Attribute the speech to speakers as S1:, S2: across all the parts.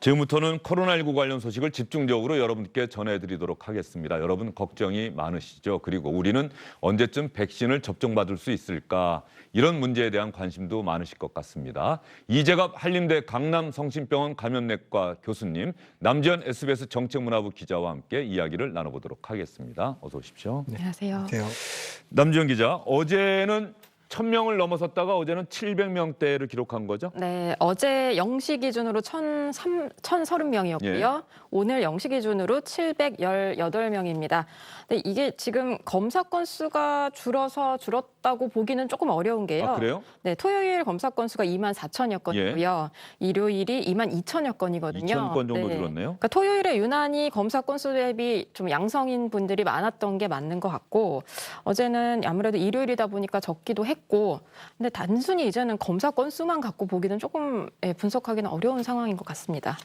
S1: 지금부터는 코로나19 관련 소식을 집중적으로 여러분께 전해드리도록 하겠습니다. 여러분 걱정이 많으시죠? 그리고 우리는 언제쯤 백신을 접종받을 수 있을까? 이런 문제에 대한 관심도 많으실 것 같습니다. 이재갑 한림대 강남성심병원 감염내과 교수님, 남지현 SBS 정책문화부 기자와 함께 이야기를 나눠보도록 하겠습니다. 어서 오십시오.
S2: 네. 안녕하세요.
S1: 남지현 기자, 어제는 1,000명을 넘어섰다가 어제는 700명대를 기록한 거죠?
S2: 네, 어제 0시 기준으로 1,030명이었고요.
S1: 예.
S2: 오늘 0시 기준으로 718명입니다. 근데 이게 지금 검사 건수가 줄었다고 보기는 조금 어려운 게요.
S1: 아, 그래요?
S2: 네, 토요일 검사 건수가 24,000여 건이고요. 일요일이 22,000여 건이거든요.
S1: 2,000건 정도
S2: 네.
S1: 줄었네요.
S2: 그러니까 토요일에 유난히 검사 건수 대비 좀 양성인 분들이 많았던 게 맞는 것 같고, 어제는 아무래도 일요일이다 보니까 적기도 했고, 근데 단순히 이제는 검사 건수만 갖고 보기는 조금 분석하기는 어려운 상황인 것 같습니다.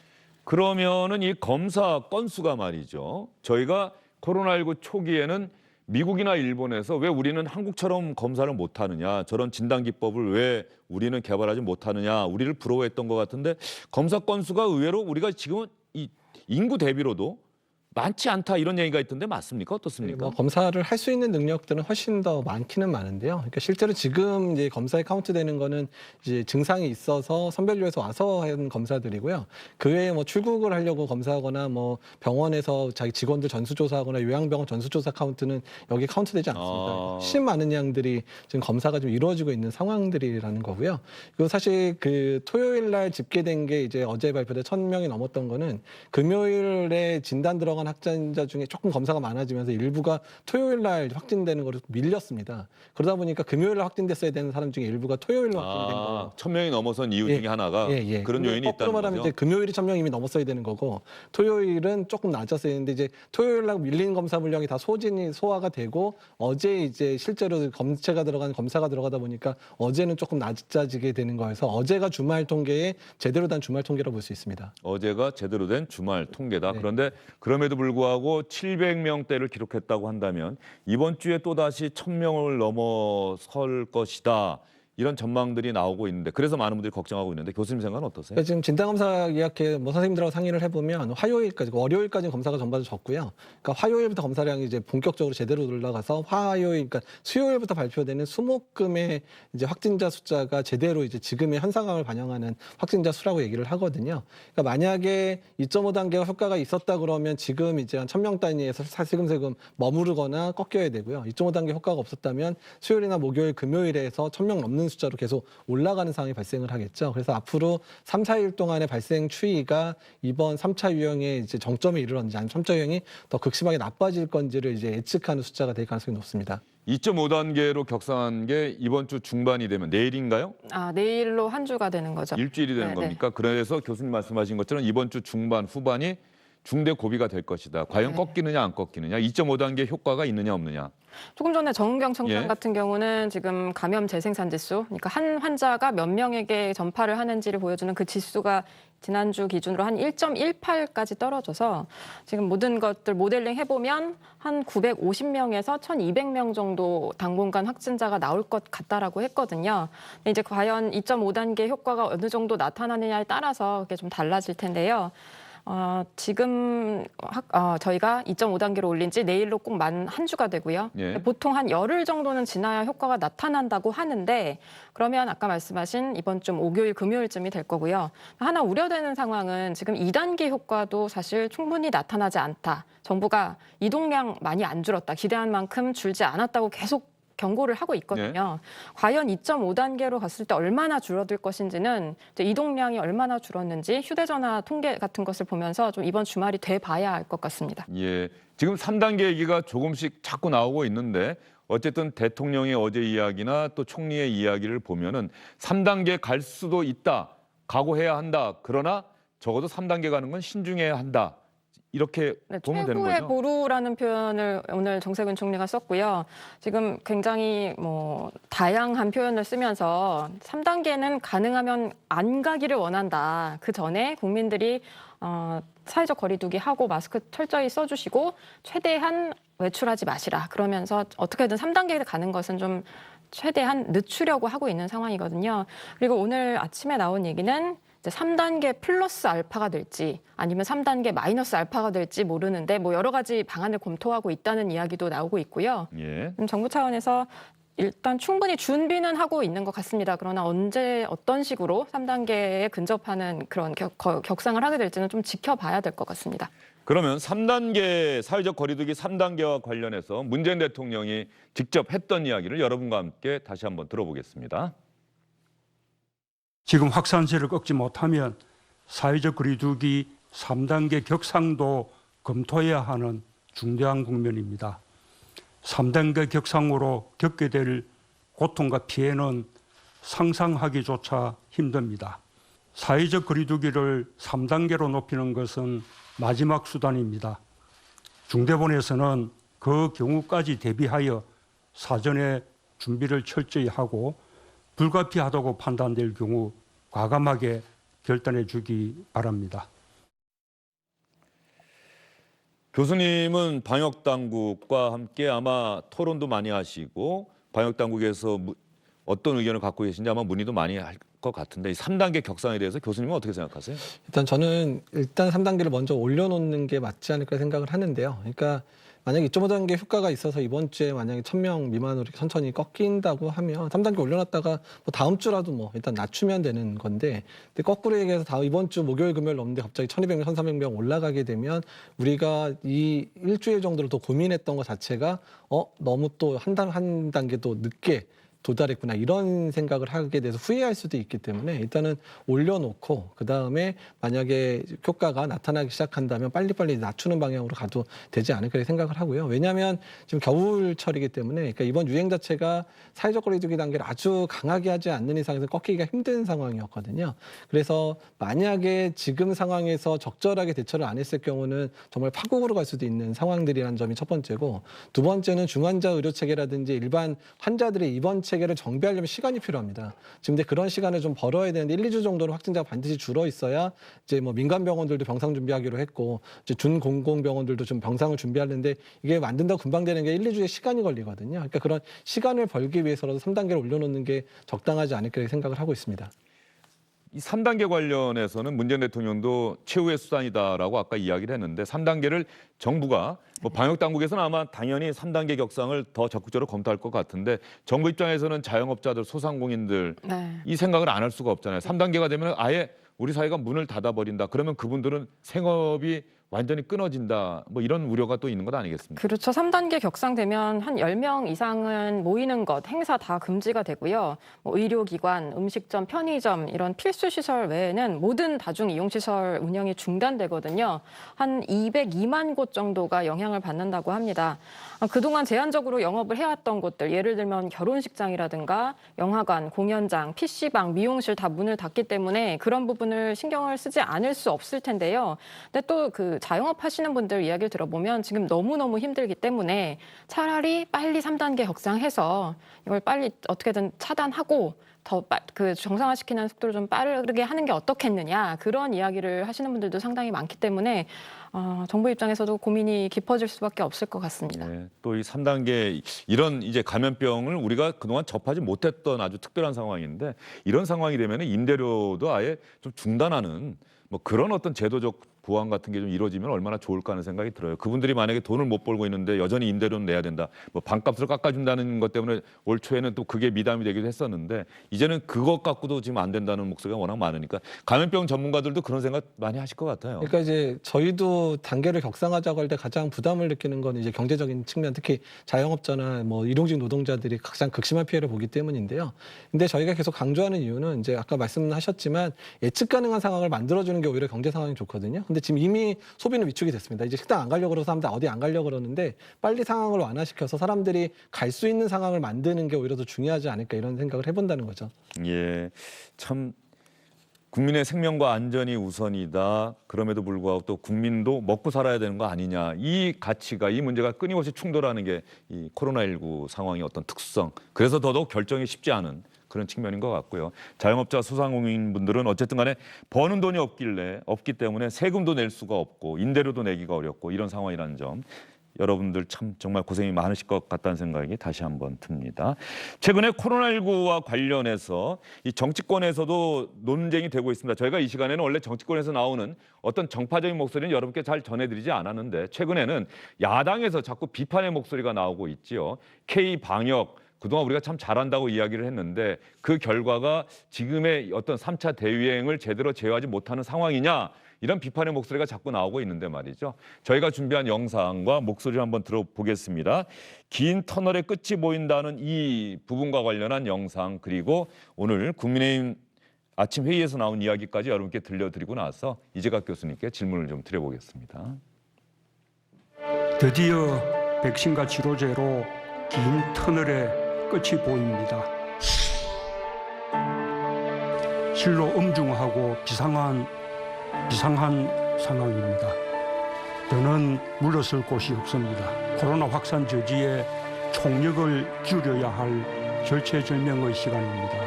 S1: 그러면은 이 검사 건수가 말이죠. 저희가 코로나19 초기에는 미국이나 일본에서 왜 우리는 한국처럼 검사를 못하느냐, 저런 진단 기법을 왜 우리는 개발하지 못하느냐, 우리를 부러워했던 것 같은데 검사 건수가 의외로 우리가 지금은 이 인구 대비로도 많지 않다 이런 얘기가 있던데 맞습니까? 어떻습니까?
S3: 검사를 할 수 있는 능력들은 훨씬 더 많기는 많은데요. 그러니까 실제로 지금 이제 검사에 카운트되는 거는 이제 증상이 있어서 선별료에서 와서 하는 검사들이고요. 그 외에 뭐 출국을 하려고 검사하거나 뭐 병원에서 자기 직원들 전수조사하거나 요양병원 전수조사 카운트는 여기 카운트되지 않습니다. 훨씬 많은 양들이 지금 검사가 좀 이루어지고 있는 상황들이라는 거고요. 그리고 사실 그 토요일 날 집계된 게 이제 어제 발표된 1,000명이 넘었던 거는 금요일에 진단 들어간 확진자 중에 조금 검사가 많아지면서 일부가 토요일 날 확진되는 거로 밀렸습니다. 그러다 보니까 금요일 날 확진됐어야 되는 사람 중에 일부가 토요일 날 확진된 거.
S1: 1,000명이 넘어선 이유 중에 하나가 그런 요인이 있다는
S3: 말하면
S1: 거죠.
S3: 이제 금요일이 1,000명 이미 넘었어야 되는 거고 토요일은 조금 낮았어야 되는데 이제 토요일 날 밀린 검사 물량이 다 소화가 되고 어제 이제 실제로 검사가 들어가다 보니까 어제는 조금 낮아지게 되는 거여서 어제가 주말 통계에 제대로 된 주말 통계라고 볼 수 있습니다.
S1: 어제가 제대로 된 주말 통계다.
S3: 네.
S1: 그런데 그럼에도 불구하고 700명대를 기록했다고 한다면 이번 주에 또다시 1,000명을 넘어설 것이다. 이런 전망들이 나오고 있는데 그래서 많은 분들이 걱정하고 있는데 교수님 생각은 어떠세요?
S3: 지금 진단검사 예약해 선생님들하고 상의를 해보면 화요일까지, 월요일까지 검사가 전반적으로 적고요. 그러니까 화요일부터 검사량이 이제 본격적으로 제대로 올라가서 그러니까 수요일부터 발표되는 수목금의 이제 확진자 숫자가 제대로 이제 지금의 현 상황을 반영하는 확진자 수라고 얘기를 하거든요. 그러니까 만약에 2.5단계가 효과가 있었다 그러면 지금 이제 한 1,000명 단위에서 사슬금슬금 머무르거나 꺾여야 되고요. 2.5단계 효과가 없었다면 수요일이나 목요일, 금요일에서 1,000명 넘는 숫자로 계속 올라가는 상황이 발생을 하겠죠. 그래서 앞으로 3, 4일 동안의 발생 추이가 이번 3차 유행의 이제 정점에 이르렀는지 아니면 3차 유행이 더 극심하게 나빠질 건지를 이제 예측하는 숫자가 될 가능성이 높습니다.
S1: 2.5단계로 격상한 게 이번 주 중반이 되면 내일인가요?
S2: 내일로 한 주가 되는 거죠.
S1: 일주일이 되는
S2: 네,
S1: 겁니까? 그래서 교수님 말씀하신 것처럼 이번 주 중반, 후반이 중대 고비가 될 것이다. 과연
S2: 네.
S1: 꺾이느냐 안 꺾이느냐, 2.5단계 효과가 있느냐 없느냐.
S2: 조금 전에 정은경 청장
S1: 예. 같은
S2: 같은 경우는 지금 감염 재생산 지수, 그러니까 한 환자가 몇 명에게 전파를 하는지를 보여주는 그 지수가 지난주 기준으로 한 1.18까지 떨어져서 지금 모든 것들 모델링 해보면 한 950명에서 1,200명 정도 당분간 확진자가 나올 것 같다라고 했거든요. 근데 이제 과연 2.5단계 효과가 어느 정도 나타나느냐에 따라서 그게 좀 달라질 텐데요. 지금 저희가 2.5단계로 올린 지 내일로 꼭 만 한 주가 되고요.
S1: 예.
S2: 보통 한 열흘 정도는 지나야 효과가 나타난다고 하는데 그러면 아까 말씀하신 이번 주 목요일, 금요일쯤이 될 거고요. 하나 우려되는 상황은 지금 2단계 효과도 사실 충분히 나타나지 않다. 정부가 이동량 많이 안 줄었다. 기대한 만큼 줄지 않았다고 계속 경고를 하고 있거든요. 과연 2.5단계로 갔을 때 얼마나 줄어들 것인지는 이제 이동량이 얼마나 줄었는지 휴대전화 통계 같은 것을 보면서 좀 이번 주말이 돼 봐야 알 것 같습니다.
S1: 예, 지금 3단계 얘기가 조금씩 자꾸 나오고 있는데 어쨌든 대통령의 어제 이야기나 또 총리의 이야기를 보면은 3단계 갈 수도 있다, 각오해야 한다. 그러나 적어도 3단계 가는 건 신중해야 한다. 이렇게 보면 되는
S2: 최후의
S1: 거죠?
S2: 보루라는 표현을 오늘 정세균 총리가 썼고요. 지금 굉장히 다양한 표현을 쓰면서 3단계는 가능하면 안 가기를 원한다. 그 전에 국민들이 사회적 거리두기 하고 마스크 철저히 써주시고 최대한 외출하지 마시라. 그러면서 어떻게든 3단계에 가는 것은 좀 최대한 늦추려고 하고 있는 상황이거든요. 그리고 오늘 아침에 나온 얘기는 이제 3단계 플러스 알파가 될지 아니면 3단계 마이너스 알파가 될지 모르는데 뭐 여러 가지 방안을 검토하고 있다는 이야기도 나오고 있고요.
S1: 예.
S2: 정부 차원에서 일단 충분히 준비는 하고 있는 것 같습니다. 그러나 언제 어떤 식으로 3단계에 근접하는 그런 격상을 하게 될지는 좀 지켜봐야 될 것 같습니다.
S1: 그러면 3단계 사회적 거리두기 3단계와 관련해서 문재인 대통령이 직접 했던 이야기를 여러분과 함께 다시 한번 들어보겠습니다.
S4: 지금 확산세를 꺾지 못하면 사회적 거리두기 3단계 격상도 검토해야 하는 중대한 국면입니다. 3단계 격상으로 겪게 될 고통과 피해는 상상하기조차 힘듭니다. 사회적 거리두기를 3단계로 높이는 것은 마지막 수단입니다. 중대본에서는 그 경우까지 대비하여 사전에 준비를 철저히 하고 불가피하다고 판단될 경우 과감하게 결단해 주기 바랍니다.
S1: 교수님은 방역 당국과 함께 아마 토론도 많이 하시고 방역 당국에서 어떤 의견을 갖고 계신지 아마 문의도 많이 할 것 같은데 이 3단계 격상에 대해서 교수님은 어떻게 생각하세요?
S3: 저는 3단계를 먼저 올려놓는 게 맞지 않을까 생각을 하는데요. 그러니까 만약에 2.5단계 효과가 있어서 이번 주에 만약에 1,000명 미만으로 천천히 꺾인다고 하면 3단계 올려놨다가 뭐 다음 주라도 일단 낮추면 되는 건데, 근데 거꾸로 얘기해서 이번 주 목요일 금요일 넘는데 갑자기 1,200명, 1,300명 올라가게 되면 우리가 이 일주일 정도를 더 고민했던 것 자체가 너무 또 한 단계 또 늦게 도달했구나 이런 생각을 하게 돼서 후회할 수도 있기 때문에 일단은 올려놓고 그다음에 만약에 효과가 나타나기 시작한다면 빨리빨리 낮추는 방향으로 가도 되지 않을까 생각을 하고요. 왜냐하면 지금 겨울철이기 때문에 그러니까 이번 유행 자체가 사회적 거리두기 단계를 아주 강하게 하지 않는 이상에서 꺾이기가 힘든 상황이었거든요. 그래서 만약에 지금 상황에서 적절하게 대처를 안 했을 경우는 정말 파국으로 갈 수도 있는 상황들이라는 점이 첫 번째고, 두 번째는 중환자 의료 체계라든지 일반 환자들의 입원 체계를 정비하려면 시간이 필요합니다. 지금 근데 그런 시간을 좀 벌어야 되는데 1, 2주 정도는 확진자가 반드시 줄어 있어야 이제 뭐 민간 병원들도 병상 준비하기로 했고 이제 준공공 병원들도 좀 병상을 준비하는데 이게 만든다고 금방 되는 게 1, 2주의 시간이 걸리거든요. 그러니까 그런 시간을 벌기 위해서라도 3단계를 올려놓는 게 적당하지 않을까 생각을 하고 있습니다.
S1: 이 3단계 관련해서는 문재인 대통령도 최후의 수단이다라고 아까 이야기를 했는데 3단계를 정부가 뭐 방역 당국에서는 아마 당연히 3단계 격상을 더 적극적으로 검토할 것 같은데 정부 입장에서는 자영업자들, 소상공인들 이 생각을 안 할 수가 없잖아요. 3단계가 되면 아예 우리 사회가 문을 닫아버린다. 그러면 그분들은 생업이 완전히 끊어진다. 뭐 이런 우려가 또 있는 것 아니겠습니까?
S2: 그렇죠. 3단계 격상되면 한 10명 이상은 모이는 것, 행사 다 금지가 되고요. 뭐 의료기관, 음식점, 편의점 이런 필수 시설 외에는 모든 다중 이용시설 운영이 중단되거든요. 한 202만 곳 정도가 영향을 받는다고 합니다. 그동안 제한적으로 영업을 해왔던 곳들, 예를 들면 결혼식장이라든가 영화관, 공연장, PC방, 미용실 다 문을 닫기 때문에 그런 부분을 신경을 쓰지 않을 수 없을 텐데요. 근데 또 그 자영업 하시는 분들 이야기를 들어보면 지금 너무너무 힘들기 때문에 차라리 빨리 3단계 격상해서 이걸 빨리 어떻게든 차단하고 더 정상화시키는 속도를 좀 빠르게 하는 게 어떻겠느냐, 그런 이야기를 하시는 분들도 상당히 많기 때문에 정부 입장에서도 고민이 깊어질 수밖에 없을 것 같습니다.
S1: 네, 또 이 3단계 이런 이제 감염병을 우리가 그동안 접하지 못했던 아주 특별한 상황인데 이런 상황이 되면 임대료도 아예 좀 중단하는 뭐 그런 어떤 제도적 보완 같은 게 좀 이루어지면 얼마나 좋을까 하는 생각이 들어요. 그분들이 만약에 돈을 못 벌고 있는데 여전히 임대료는 내야 된다. 뭐 반값을 깎아준다는 것 때문에 올 초에는 또 그게 미담이 되기도 했었는데 이제는 그것 갖고도 지금 안 된다는 목소리가 워낙 많으니까 감염병 전문가들도 그런 생각 많이 하실 것 같아요.
S3: 그러니까 이제 저희도 단계를 격상하자고 할 때 가장 부담을 느끼는 건 이제 경제적인 측면, 특히 자영업자나 뭐 일용직 노동자들이 가장 극심한 피해를 보기 때문인데요. 근데 저희가 계속 강조하는 이유는 이제 아까 말씀하셨지만 예측 가능한 상황을 만들어주는 게 오히려 경제 상황이 좋거든요. 근데 지금 이미 소비는 위축이 됐습니다. 이제 식당 안 가려고 그러서 사람들 어디 안 가려고 그러는데 빨리 상황을 완화시켜서 사람들이 갈 수 있는 상황을 만드는 게 오히려 더 중요하지 않을까 이런 생각을 해본다는 거죠.
S1: 예, 참 국민의 생명과 안전이 우선이다. 그럼에도 불구하고 또 국민도 먹고 살아야 되는 거 아니냐. 이 가치가, 이 문제가 끊임없이 충돌하는 게 이 코로나19 상황의 어떤 특수성. 그래서 더더욱 결정이 쉽지 않은 그런 측면인 것 같고요. 자영업자, 소상공인분들은 어쨌든 간에 버는 돈이 없기 때문에 세금도 낼 수가 없고 임대료도 내기가 어렵고 이런 상황이라는 점. 여러분들 참 정말 고생이 많으실 것 같다는 생각이 다시 한번 듭니다. 최근에 코로나19와 관련해서 이 정치권에서도 논쟁이 되고 있습니다. 저희가 이 시간에는 원래 정치권에서 나오는 어떤 정파적인 목소리는 여러분께 잘 전해드리지 않았는데 최근에는 야당에서 자꾸 비판의 목소리가 나오고 있지요. K-방역 그동안 우리가 참 잘한다고 이야기를 했는데 그 결과가 지금의 어떤 3차 대유행을 제대로 제어하지 못하는 상황이냐 이런 비판의 목소리가 자꾸 나오고 있는데 말이죠. 저희가 준비한 영상과 목소리를 한번 들어보겠습니다. 긴 터널의 끝이 보인다는 이 부분과 관련한 영상 그리고 오늘 국민의힘 아침 회의에서 나온 이야기까지 여러분께 들려드리고 나서 이재갑 교수님께 질문을 좀 드려보겠습니다.
S4: 드디어 백신과 치료제로 긴 터널의 끝이 보입니다. 실로 엄중하고 비상한 상황입니다. 더는 물러설 곳이 없습니다. 코로나 확산 저지에 총력을 기울여야 할 절체절명의 시간입니다.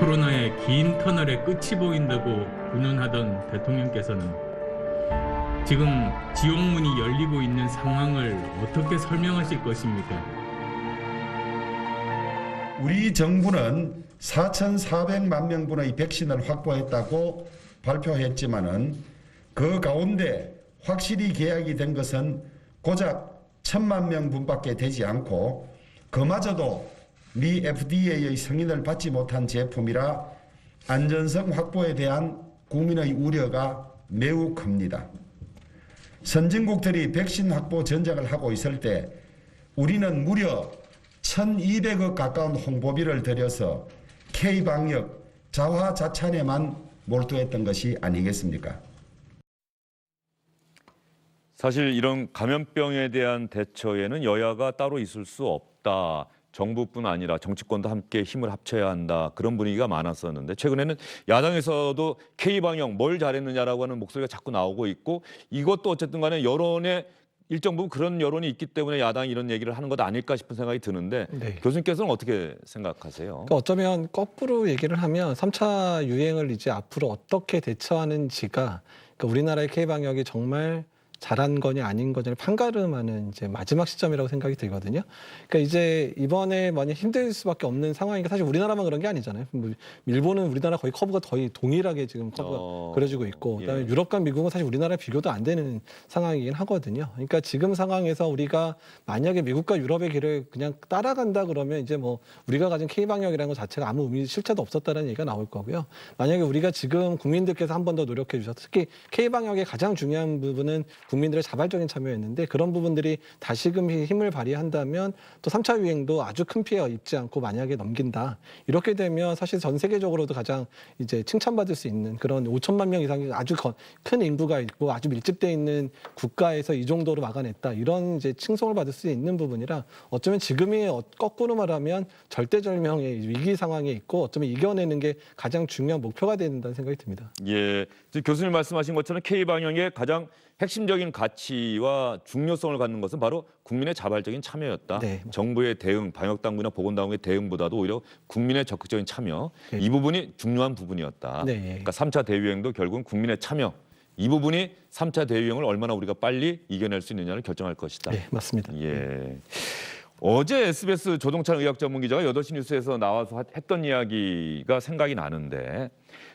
S5: 코로나의 긴 터널의 끝이 보인다고 운운하던 대통령께서는 지금 지옥문이 열리고 있는 상황을 어떻게 설명하실 것입니까?
S6: 우리 정부는 4,400만 명분의 백신을 확보했다고 발표했지만은 그 가운데 확실히 계약이 된 것은 고작 1,000만 명분밖에 되지 않고 그마저도 미 FDA의 승인을 받지 못한 제품이라 안전성 확보에 대한 국민의 우려가 매우 큽니다. 선진국들이 백신 확보 전쟁을 하고 있을 때 우리는 무려 1,200억 가까운 홍보비를 들여서 K-방역 자화자찬에만 몰두했던 것이 아니겠습니까?
S1: 사실 이런 감염병에 대한 대처에는 여야가 따로 있을 수 없다. 정부뿐 아니라 정치권도 함께 힘을 합쳐야 한다. 그런 분위기가 많았었는데 최근에는 야당에서도 K-방역 뭘 잘했느냐라고 하는 목소리가 자꾸 나오고 있고 이것도 어쨌든 간에 여론에 일정 부분 그런 여론이 있기 때문에 야당이 이런 얘기를 하는 것 아닐까 싶은 생각이 드는데
S3: 네.
S1: 교수님께서는 어떻게 생각하세요?
S3: 그러니까 어쩌면 거꾸로 얘기를 하면 3차 유행을 이제 앞으로 어떻게 대처하는지가 그러니까 우리나라의 K-방역이 정말 잘한 거냐 아닌 거냐를 판가름하는 이제 마지막 시점이라고 생각이 들거든요. 그러니까 이제 이번에 많이 힘들 수밖에 없는 상황이니까 사실 우리나라만 그런 게 아니잖아요. 뭐 일본은 우리나라 거의 커브가 거의 동일하게 지금 커브가 그려지고 있고 그다음에
S1: 예.
S3: 유럽과 미국은 사실 우리나라 비교도 안 되는 상황이긴 하거든요. 그러니까 지금 상황에서 우리가 만약에 미국과 유럽의 길을 그냥 따라간다 그러면 이제 뭐 우리가 가진 K-방역이라는 것 자체가 아무 의미 실체도 없었다는 얘기가 나올 거고요. 만약에 우리가 지금 국민들께서 한 번 더 노력해 주셔서 특히 K-방역의 가장 중요한 부분은 국민들의 자발적인 참여였는데 그런 부분들이 다시금 힘을 발휘한다면 또 3차 유행도 아주 큰 피해 입지 않고 만약에 넘긴다. 이렇게 되면 사실 전 세계적으로도 가장 이제 칭찬받을 수 있는 그런 5천만 명 이상의 아주 큰 인구가 있고 아주 밀집돼 있는 국가에서 이 정도로 막아냈다. 이런 이제 칭송을 받을 수 있는 부분이라 어쩌면 지금이 거꾸로 말하면 절대절명의 위기 상황에 있고 어쩌면 이겨내는 게 가장 중요한 목표가 된다는 생각이 듭니다.
S1: 예, 지금 교수님 말씀하신 것처럼 K-방역의 가장 핵심적인 가치와 중요성을 갖는 것은 바로 국민의 자발적인 참여였다.
S3: 네.
S1: 정부의 대응, 방역당국이나 보건당국의 대응보다도 오히려 국민의 적극적인 참여,
S3: 네.
S1: 이 부분이 중요한 부분이었다.
S3: 네.
S1: 그러니까 3차 대유행도 결국은 국민의 참여, 이 부분이 3차 대유행을 얼마나 우리가 빨리 이겨낼 수 있느냐를 결정할 것이다.
S3: 네, 맞습니다.
S1: 예. 어제 SBS 조동찬 의학 전문 기자가 8시 뉴스에서 나와서 했던 이야기가 생각이 나는데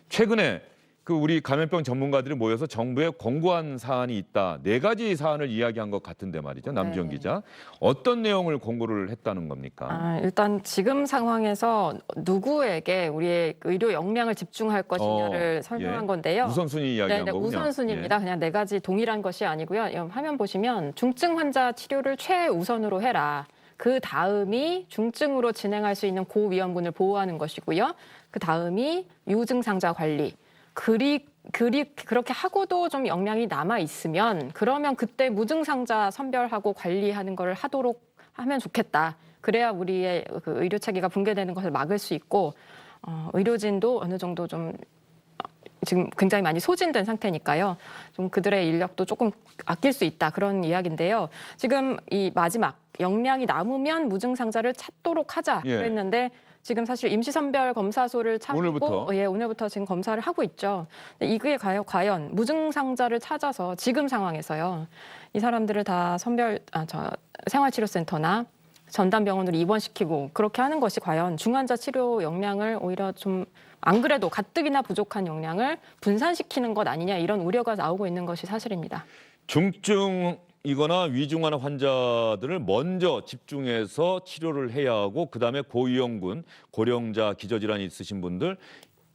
S1: 최근에 그 우리 감염병 전문가들이 모여서 정부에 권고한 사안이 있다. 4가지 사안을 이야기한 것 같은데 말이죠. 남지원
S2: 네.
S1: 기자. 어떤 내용을 권고를 했다는 겁니까?
S2: 일단 지금 상황에서 누구에게 우리의 의료 역량을 집중할 것이냐를 설명한
S1: 예.
S2: 건데요.
S1: 우선순위 이야기한
S2: 네,
S1: 거군요.
S2: 우선순위입니다. 그냥 4가지 동일한 것이 아니고요. 이 화면 보시면 중증 환자 치료를 최우선으로 해라. 그 다음이 중증으로 진행할 수 있는 고위험군을 보호하는 것이고요. 그 다음이 유증상자 관리. 그렇게 하고도 좀 역량이 남아 있으면 그러면 그때 무증상자 선별하고 관리하는 걸 하도록 하면 좋겠다. 그래야 우리의 그 의료 체계가 붕괴되는 것을 막을 수 있고 의료진도 어느 정도 좀 지금 굉장히 많이 소진된 상태니까요. 좀 그들의 인력도 조금 아낄 수 있다. 그런 이야기인데요. 지금 이 마지막 역량이 남으면 무증상자를 찾도록 하자
S1: 예.
S2: 그랬는데 지금 사실 임시선별 검사소를 차리고
S1: 오늘부터?
S2: 예, 오늘부터 지금 검사를 하고 있죠. 근데 이게 과연 무증상자를 찾아서 지금 상황에서요. 이 사람들을 다 생활치료센터나 전담병원으로 입원시키고 그렇게 하는 것이 과연 중환자 치료 역량을 오히려 좀 안 그래도 가뜩이나 부족한 역량을 분산시키는 것 아니냐 이런 우려가 나오고 있는 것이 사실입니다.
S1: 중증이거나 위중한 환자들을 먼저 집중해서 치료를 해야 하고 그다음에 고위험군, 고령자, 기저질환이 있으신 분들.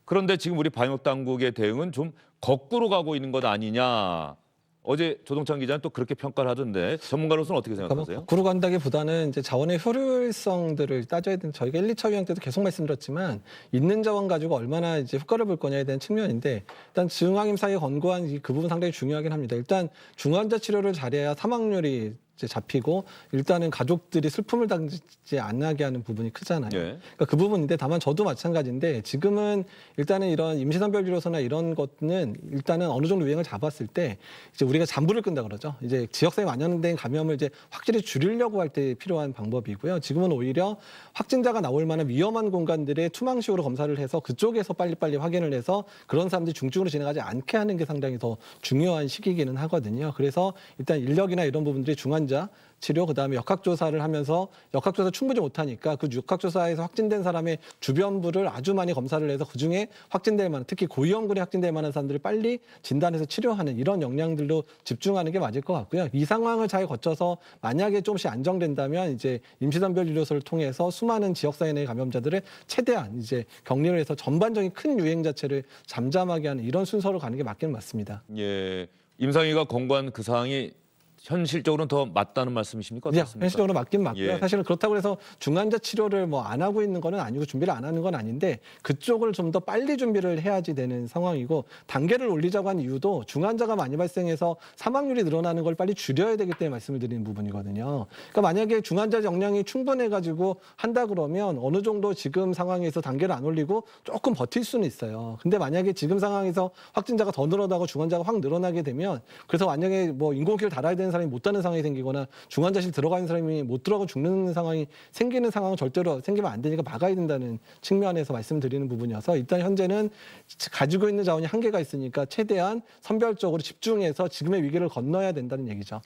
S1: 그런데 지금 우리 방역당국의 대응은 좀 거꾸로 가고 있는 것 아니냐. 어제 조동찬 기자는 또 그렇게 평가를 하던데 전문가로서는 어떻게 생각하세요?
S3: 거꾸로 간다기보다는 이제 자원의 효율성들을 따져야 되는, 저희가 1, 2차 유행 때도 계속 말씀드렸지만 있는 자원 가지고 얼마나 이제 효과를 볼 거냐에 대한 측면인데, 일단 중앙임 사이에 권고한 그 부분 상당히 중요하긴 합니다. 일단 중환자 치료를 잘해야 사망률이 이제 잡히고 일단은 가족들이 슬픔을 당하지 않게 하는 부분이 크잖아요.
S1: 예.
S3: 그러니까 그 부분인데, 다만 저도 마찬가지인데 지금은 일단은 이런 임시선별진료소나 이런 것은 일단은 어느 정도 유행을 잡았을 때 이제 우리가 잠불을 끈다 그러죠. 이제 지역사회 만연된 감염을 이제 확실히 줄이려고 할 때 필요한 방법이고요. 지금은 오히려 확진자가 나올 만한 위험한 공간들에 투망식으로 검사를 해서 그쪽에서 빨리빨리 확인을 해서 그런 사람들이 중증으로 진행하지 않게 하는 게 상당히 더 중요한 시기기는 하거든요. 그래서 일단 인력이나 이런 부분들이 중환자 치료, 그다음에 역학조사를 하면서 역학조사 충분히 못하니까 그 역학조사에서 확진된 사람의 주변부를 아주 많이 검사를 해서 그중에 확진될 만한, 특히 고위험군에 확진될 만한 사람들을 빨리 진단해서 치료하는 이런 역량들로 집중하는 게 맞을 것 같고요. 이 상황을 잘 거쳐서 만약에 조금씩 안정된다면 이제 임시선별진료소를 통해서 수많은 지역사회 내 감염자들을 최대한 이제 격리를 해서 전반적인 큰 유행 자체를 잠잠하게 하는 이런 순서로 가는 게 맞긴 맞습니다.
S1: 예. 임상위가 권고한 그 사항이 현실적으로는 더 맞다는 말씀이십니까?
S3: 네,
S1: 어떻습니까?
S3: 현실적으로 맞긴 맞고요.
S1: 예.
S3: 사실은 그렇다고 해서 중환자 치료를 뭐 안 하고 있는 거는 아니고 준비를 안 하는 건 아닌데 그쪽을 좀 더 빨리 준비를 해야지 되는 상황이고, 단계를 올리자고 한 이유도 중환자가 많이 발생해서 사망률이 늘어나는 걸 빨리 줄여야 되기 때문에 말씀을 드리는 부분이거든요. 그러니까 만약에 중환자 역량이 충분해가지고 한다 그러면 어느 정도 지금 상황에서 단계를 안 올리고 조금 버틸 수는 있어요. 근데 만약에 지금 상황에서 확진자가 더 늘어나고 중환자가 확 늘어나게 되면, 그래서 만약에 뭐 인공호흡기를 달아야 되는 사람이 못 다는 상황이 생기거나 중환자실 들어가는 사람이 못 들어가고 죽는 상황이 생기는 상황은 절대로 생기면 안 되니까 막아야 된다는 측면에서 말씀드리는 부분이어서, 일단 현재는 가지고 있는 자원이 한계가 있으니까 최대한 선별적으로 집중해서 지금의 위기를 건너야 된다는 얘기죠.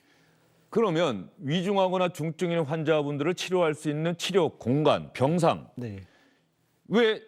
S1: 그러면 위중하거나 중증인 환자분들을 치료할 수 있는 치료 공간, 병상,
S3: 네.
S1: 왜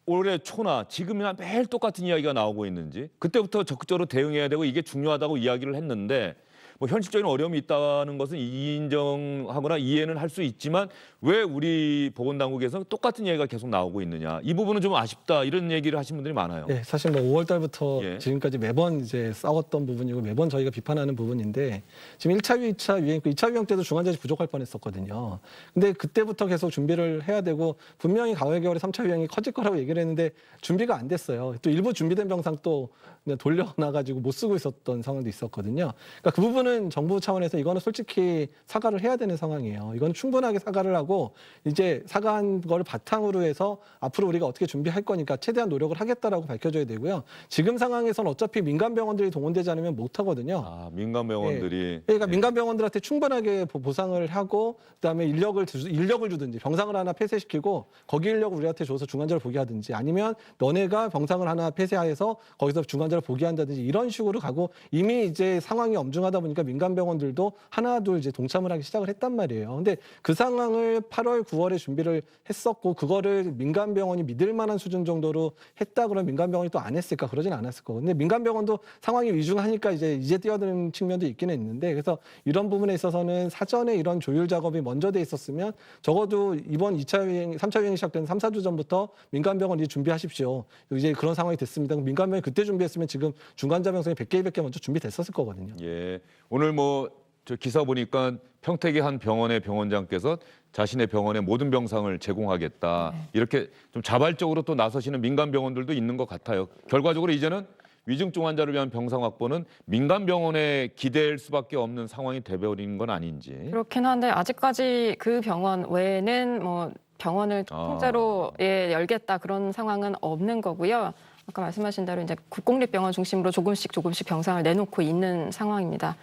S1: 올해 초나 지금이나 매일 똑같은 이야기가 나오고 있는지, 그때부터 적극적으로 대응해야 되고 이게 중요하다고 이야기를 했는데, 뭐 현실적인 어려움이 있다는 것은 인정하거나 이해는 할 수 있지만 왜 우리 보건당국에서 똑같은 얘기가 계속 나오고 있느냐, 이 부분은 좀 아쉽다, 이런 얘기를 하신 분들이 많아요.
S3: 네, 사실 뭐 5월 달부터
S1: 예.
S3: 지금까지 매번 이제 싸웠던 부분이고 매번 저희가 비판하는 부분인데, 지금 1차 유행, 2차 유행, 2차 유행 때도 중환자실이 부족할 뻔했었거든요. 근데 그때부터 계속 준비를 해야 되고 분명히 가을 겨울에 3차 유행이 커질 거라고 얘기를 했는데 준비가 안 됐어요. 또 일부 준비된 병상 또 그냥 돌려놔가지고 못 쓰고 있었던 상황도 있었거든요. 그러니까 그 부분은 정부 차원에서 이거는 솔직히 사과를 해야 되는 상황이에요. 이건 충분하게 사과를 하고 이제 사과한 거를 바탕으로 해서 앞으로 우리가 어떻게 준비할 거니까 최대한 노력을 하겠다라고 밝혀줘야 되고요. 지금 상황에서는 어차피 민간 병원들이 동원되지 않으면 못 하거든요.
S1: 아, 민간 병원들이.
S3: 그러니까 민간 병원들한테 충분하게 보상을 하고 그다음에 인력을 주든지 병상을 하나 폐쇄시키고 거기 인력을 우리한테 줘서 중환자를 보게 하든지, 아니면 너네가 병상을 하나 폐쇄해서 거기서 중환자를 보게 한다든지 이런 식으로 가고, 이미 이제 상황이 엄중하다 보니까 민간 병원들도 하나둘 이제 동참을 하기 시작을 했단 말이에요. 근데 그 상황을 8월, 9월에 준비를 했었고 그거를 민간 병원이 믿을 만한 수준 정도로 했다 그러면 민간 병원이 또 안 했을까? 그러진 않았을 거고. 근데 민간 병원도 상황이 위중하니까 이제 뛰어드는 측면도 있기는 있는데, 그래서 이런 부분에 있어서는 사전에 이런 조율 작업이 먼저 돼 있었으면 적어도 이번 2차 유행, 3차 유행이 시작된 3, 4주 전부터 민간 병원 이제 준비하십시오. 이제 그런 상황이 됐습니다. 민간 병원이 그때 준비했으면 지금 중환자 병상이 100개, 200개 먼저 준비됐었을 거거든요.
S1: 예. 오늘 뭐 저 기사 보니까 평택의 한 병원의 병원장께서 자신의 병원에 모든 병상을 제공하겠다, 이렇게 좀 자발적으로 또 나서시는 민간 병원들도 있는 것 같아요. 결과적으로 이제는 위중증 환자를 위한 병상 확보는 민간 병원에 기댈 수밖에 없는 상황이 돼버리는 건 아닌지.
S2: 그렇긴 한데 아직까지 그 병원 외에는 뭐 병원을 통째로 열겠다 그런 상황은 없는 거고요. 아까 말씀하신 대로 이제 국공립병원 중심으로 조금씩 병상을 내놓고 있는 상황입니다.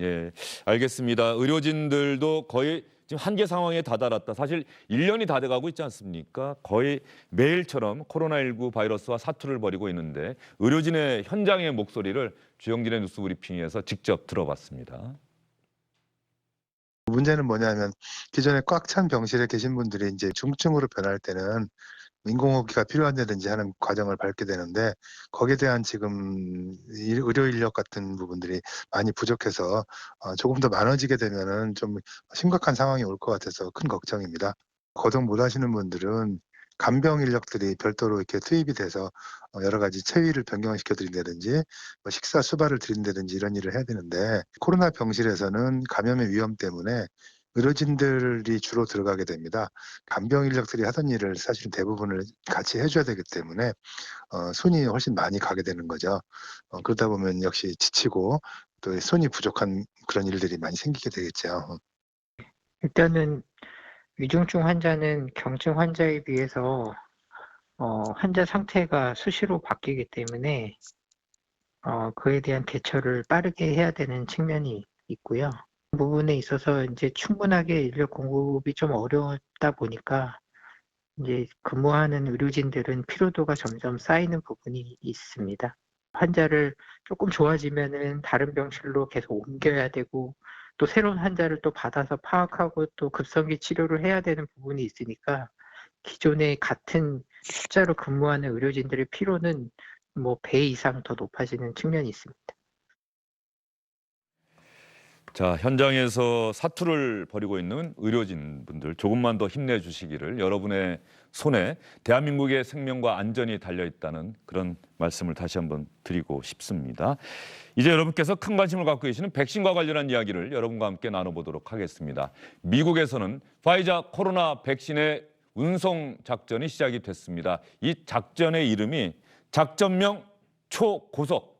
S1: 예, 알겠습니다. 의료진들도 거의 지금 한계 상황에 다다랐다. 사실 1년이 다 돼가고 있지 않습니까? 거의 매일처럼 코로나19 바이러스와 사투를 벌이고 있는데 의료진의 현장의 목소리를 주영진의 뉴스 브리핑에서 직접 들어봤습니다.
S7: 문제는 뭐냐면 기존에 꽉 찬 병실에 계신 분들이 이제 중증으로 변할 때는 인공호흡기가 필요하다든지 하는 과정을 밟게 되는데 거기에 대한 지금 의료 인력 같은 부분들이 많이 부족해서 조금 더 많아지게 되면은 좀 심각한 상황이 올 것 같아서 큰 걱정입니다. 거동 못 하시는 분들은 간병 인력들이 별도로 이렇게 투입이 돼서 여러 가지 체위를 변경시켜 드린다든지 뭐 식사 수발을 드린다든지 이런 일을 해야 되는데 코로나 병실에서는 감염의 위험 때문에 의료진들이 주로 들어가게 됩니다. 간병 인력들이 하던 일을 사실 대부분을 같이 해줘야 되기 때문에 손이 훨씬 많이 가게 되는 거죠. 그러다 보면 역시 지치고 또 손이 부족한 그런 일들이 많이 생기게 되겠죠.
S8: 일단은 위중증 환자는 경증 환자에 비해서 환자 상태가 수시로 바뀌기 때문에 그에 대한 대처를 빠르게 해야 되는 측면이 있고요. 그 부분에 있어서 이제 충분하게 인력 공급이 좀 어렵다 보니까 이제 근무하는 의료진들은 피로도가 점점 쌓이는 부분이 있습니다. 환자를 조금 좋아지면은 다른 병실로 계속 옮겨야 되고 또 새로운 환자를 또 받아서 파악하고 또 급성기 치료를 해야 되는 부분이 있으니까 기존의 같은 숫자로 근무하는 의료진들의 피로는 뭐 배 이상 더 높아지는 측면이 있습니다.
S1: 자, 현장에서 사투를 벌이고 있는 의료진분들 조금만 더 힘내주시기를, 여러분의 손에 대한민국의 생명과 안전이 달려있다는 그런 말씀을 다시 한번 드리고 싶습니다. 이제 여러분께서 큰 관심을 갖고 계시는 백신과 관련한 이야기를 여러분과 함께 나눠보도록 하겠습니다. 미국에서는 파이자 코로나 백신의 운송 작전이 시작이 됐습니다. 이 작전의 이름이 작전명 초고속.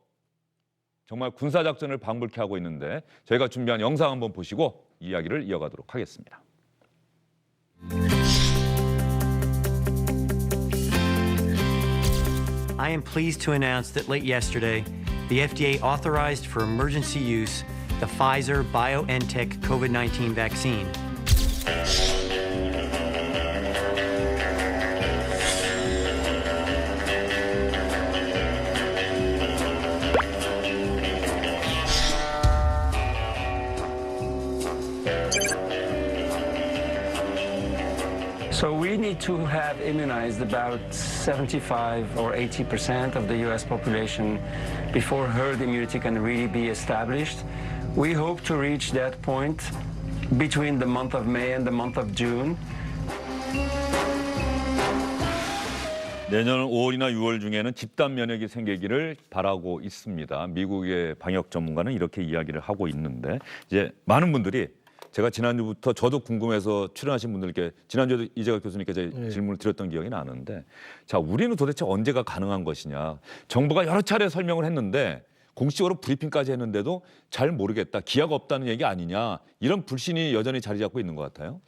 S1: 정말 군사작전을 방불케 하고 있는데 저희가 준비한 영상 한번 보시고 이야기를 이어가도록 하겠습니다.
S9: I am pleased to announce that late yesterday, the FDA authorized for emergency use the Pfizer BioNTech COVID-19 vaccine.
S10: So we need to have immunized about 75 or 80% of the US population before herd immunity can really be established. We hope to reach that point between the month of May and the month of June.
S1: 내년 5월이나 6월 중에는 집단 면역이 생기기를 바라고 있습니다. 미국의 방역 전문가는 이렇게 이야기를 하고 있는데 이제 많은 분들이 제가 지난주부터 저도 궁금해서 출연하신 분들께 지난주에도 이재갑 교수님께 질문을 드렸던 기억이 나는데 자, 우리는 도대체 언제가 가능한 것이냐. 정부가 여러 차례 설명을 했는데 공식적으로 브리핑까지 했는데도 잘 모르겠다. 기약 없다는 얘기 아니냐. 이런 불신이 여전히 자리 잡고 있는 것 같아요.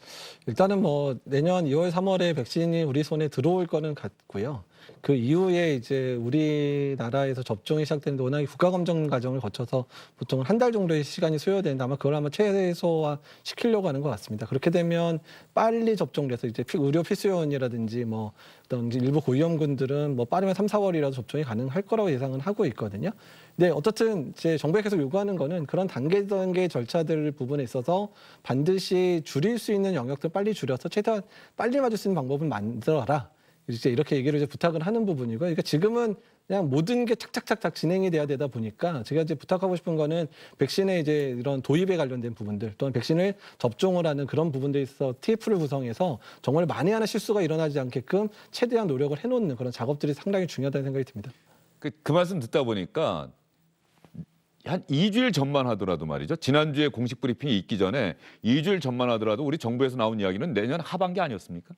S3: 일단은 뭐 내년 2월, 3월에 백신이 우리 손에 들어올 거는 같고요. 그 이후에 이제 우리나라에서 접종이 시작되는데 워낙에 국가검정 과정을 거쳐서 보통 한 달 정도의 시간이 소요되는데 아마 그걸 아마 최소화 시키려고 하는 것 같습니다. 그렇게 되면 빨리 접종돼서 이제 의료 필수요원이라든지 뭐 어떤 일부 고위험군들은 뭐 빠르면 3, 4월이라도 접종이 가능할 거라고 예상은 하고 있거든요. 네, 어떻든 이제 정부가 계속 요구하는 거는 그런 단계 절차들 부분에 있어서 반드시 줄일 수 있는 영역들 빨리 줄여서 최대한 빨리 맞을 수 있는 방법을 만들어라. 이제 이렇게 얘기를 이제 부탁을 하는 부분이고요. 그러니까 지금은 그냥 모든 게 착착착착 진행이 돼야 되다 보니까 제가 이제 부탁하고 싶은 거는 백신의 이제 이런 도입에 관련된 부분들 또는 백신을 접종을 하는 그런 부분들에 있어서 TF를 구성해서 정말 만에 하나 실수가 일어나지 않게끔 최대한 노력을 해놓는 그런 작업들이 상당히 중요하다는 생각이 듭니다.
S1: 그 말씀 듣다 보니까 한 2주일 전만 하더라도 말이죠. 지난주에 공식 브리핑이 있기 전에 2주일 전만 하더라도 우리 정부에서 나온 이야기는 내년 하반기 아니었습니까?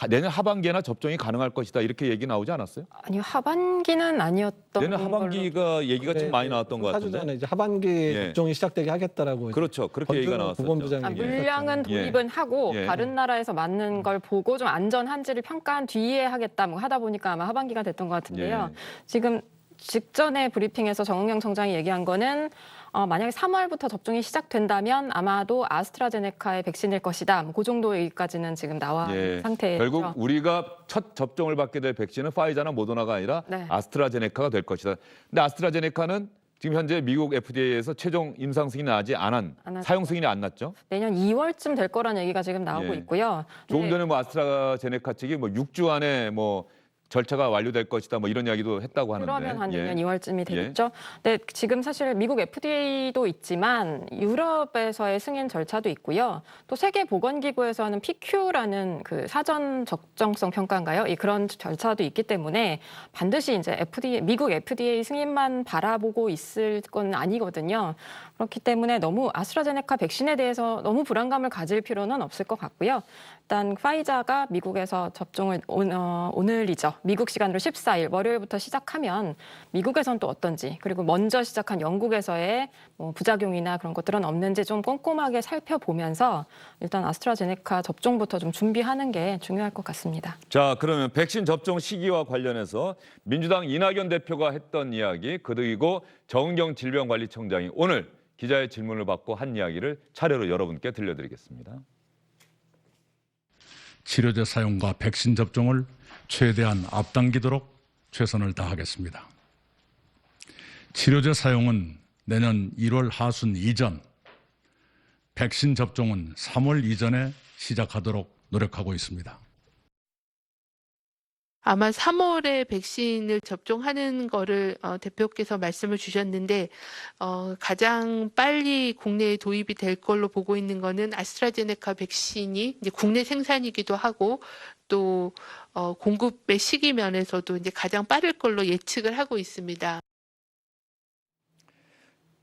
S1: 내년 하반기에나 접종이 가능할 것이다 이렇게 얘기 나오지 않았어요?
S2: 아니요, 하반기는 아니었던
S1: 내년 하반기가 얘기가 좀 많이 나왔던 것
S3: 4주
S1: 같은데.
S3: 전에 이제 하반기 접종이 시작되게 하겠다라고.
S1: 그렇죠. 그렇게 얘기가 나왔었죠.
S3: 보건부장이
S2: 물량은 도입은 하고
S1: 예.
S2: 다른 나라에서 맞는 걸 보고 좀 안전한지를 평가한 뒤에 하겠다 뭐 하다 보니까 아마 하반기가 됐던 것 같은데요.
S1: 예.
S2: 지금 직전에 브리핑에서 정은경 청장이 얘기한 거는 만약에 3월부터 접종이 시작된다면 아마도 아스트라제네카의 백신일 것이다. 그 정도 얘기까지는 지금 나와 있는 상태죠.
S1: 결국 우리가 첫 접종을 받게 될 백신은 파이자나 모더나가 아니라
S2: 네.
S1: 아스트라제네카가 될 것이다. 근데 아스트라제네카는 지금 현재 미국 FDA에서 최종 임상 승인이 나지 않은 사용 승인이 안 났죠.
S2: 내년 2월쯤 될 거라는 얘기가 지금 나오고 있고요.
S1: 조금 전에 뭐 아스트라제네카 측이 뭐 6주 안에 뭐 절차가 완료될 것이다 뭐 이런 이야기도 했다고 하는데.
S2: 그러면 한 내년 2월쯤이 되겠죠. 네, 지금 사실 미국 FDA도 있지만 유럽에서의 승인 절차도 있고요. 또 세계보건기구에서 하는 PQ라는 그 사전 적정성 평가인가요? 그런 절차도 있기 때문에 반드시 이제 미국 FDA 승인만 바라보고 있을 건 아니거든요. 그렇기 때문에 너무 아스트라제네카 백신에 대해서 너무 불안감을 가질 필요는 없을 것 같고요. 일단 파이자가 미국에서 접종을 오늘이죠. 미국 시간으로 14일 월요일부터 시작하면 미국에선 또 어떤지 그리고 먼저 시작한 영국에서의 뭐 부작용이나 그런 것들은 없는지 좀 꼼꼼하게 살펴보면서 일단 아스트라제네카 접종부터 좀 준비하는 게 중요할 것 같습니다.
S1: 자, 그러면 백신 접종 시기와 관련해서 민주당 이낙연 대표가 했던 이야기 그리고 정은경 질병관리청장이 오늘 기자의 질문을 받고 한 이야기를 차례로 여러분께 들려드리겠습니다.
S11: 치료제 사용과 백신 접종을 최대한 앞당기도록 최선을 다하겠습니다. 치료제 사용은 내년 1월 하순 이전, 백신 접종은 3월 이전에 시작하도록 노력하고 있습니다.
S12: 아마 3월에 백신을 접종하는 거를 대표께서 말씀을 주셨는데 가장 빨리 국내에 도입이 될 걸로 보고 있는 거는 아스트라제네카 백신이 이제 국내 생산이기도 하고 또 공급의 시기 면에서도 이제 가장 빠를 걸로 예측을 하고 있습니다.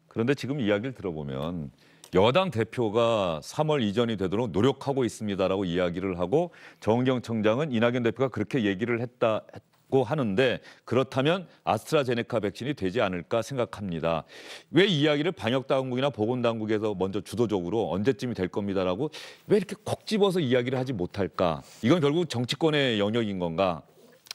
S1: 그런데 지금 이야기를 들어보면 여당 대표가 3월 이전이 되도록 노력하고 있습니다라고 이야기를 하고 정은경 청장은 이낙연 대표가 그렇게 얘기를 했다고 하는데 그렇다면 아스트라제네카 백신이 되지 않을까 생각합니다. 왜 이야기를 방역당국이나 보건당국에서 먼저 주도적으로 언제쯤이 될 겁니다라고 왜 이렇게 콕 집어서 이야기를 하지 못할까? 이건 결국 정치권의 영역인 건가?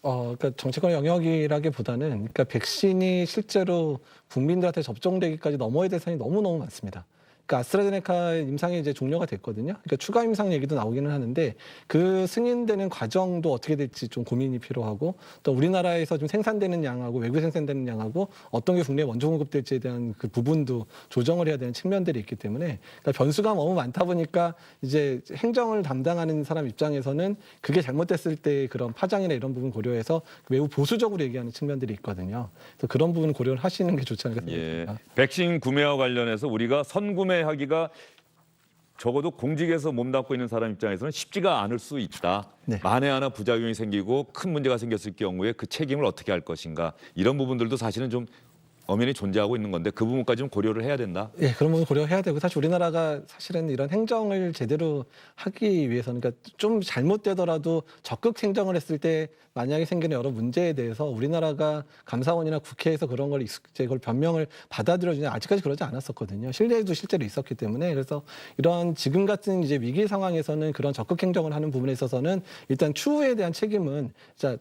S3: 그러니까 정치권의 영역이라기보다는 그러니까 백신이 실제로 국민들한테 접종되기까지 넘어야 될 사안이 너무너무 많습니다. 그러니까 아스트라제네카 임상이 이제 종료가 됐거든요. 그러니까 추가 임상 얘기도 나오기는 하는데 그 승인되는 과정도 어떻게 될지 좀 고민이 필요하고 또 우리나라에서 좀 생산되는 양하고 외국에 생산되는 양하고 어떤 게 국내에 먼저 공급될지에 대한 그 부분도 조정을 해야 되는 측면들이 있기 때문에 그러니까 변수가 너무 많다 보니까 이제 행정을 담당하는 사람 입장에서는 그게 잘못됐을 때 그런 파장이나 이런 부분 고려해서 매우 보수적으로 얘기하는 측면들이 있거든요. 그래서 그런 부분 고려를 하시는 게 좋지 않을까 생각합니다.
S1: 백신 구매와 관련해서 우리가 선구매하기가 적어도 공직에서 몸담고 있는 사람 입장에서는 쉽지가 않을 수 있다.
S3: 네.
S1: 만에 하나 부작용이 생기고 큰 문제가 생겼을 경우에 그 책임을 어떻게 할 것인가. 이런 부분들도 사실은 좀 엄연히 존재하고 있는 건데 그 부분까지 좀 고려를 해야 된다.
S3: 예, 그런 부분 고려해야 되고 사실 우리나라가 사실은 이런 행정을 제대로 하기 위해서는 그러니까 좀 잘못되더라도 적극 행정을 했을 때 만약에 생기는 여러 문제에 대해서 우리나라가 감사원이나 국회에서 그런 걸 그걸 변명을 받아들여주냐 아직까지 그러지 않았었거든요. 실례도 실제로 있었기 때문에 그래서 이런 지금 같은 이제 위기 상황에서는 그런 적극 행정을 하는 부분에 있어서는 일단 추후에 대한 책임은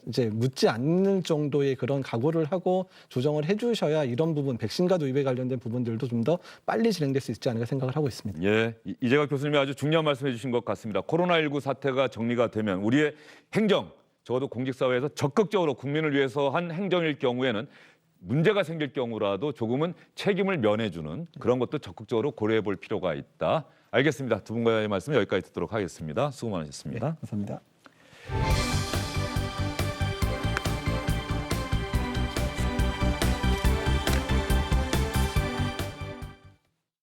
S3: 이제 묻지 않는 정도의 그런 각오를 하고 조정을 해주셔야 이런 부분 백신과 도입에 관련된 부분들도 좀 더 빨리 진행될 수 있지 않을까 생각을 하고 있습니다.
S1: 예, 이재갑 교수님이 아주 중요한 말씀해 주신 것 같습니다. 코로나19 사태가 정리가 되면 우리의 행정, 적어도 공직사회에서 적극적으로 국민을 위해서 한 행정일 경우에는 문제가 생길 경우라도 조금은 책임을 면해주는 그런 것도 적극적으로 고려해 볼 필요가 있다. 알겠습니다. 두 분과의 말씀 여기까지 듣도록 하겠습니다. 수고 많으셨습니다.
S3: 네, 감사합니다.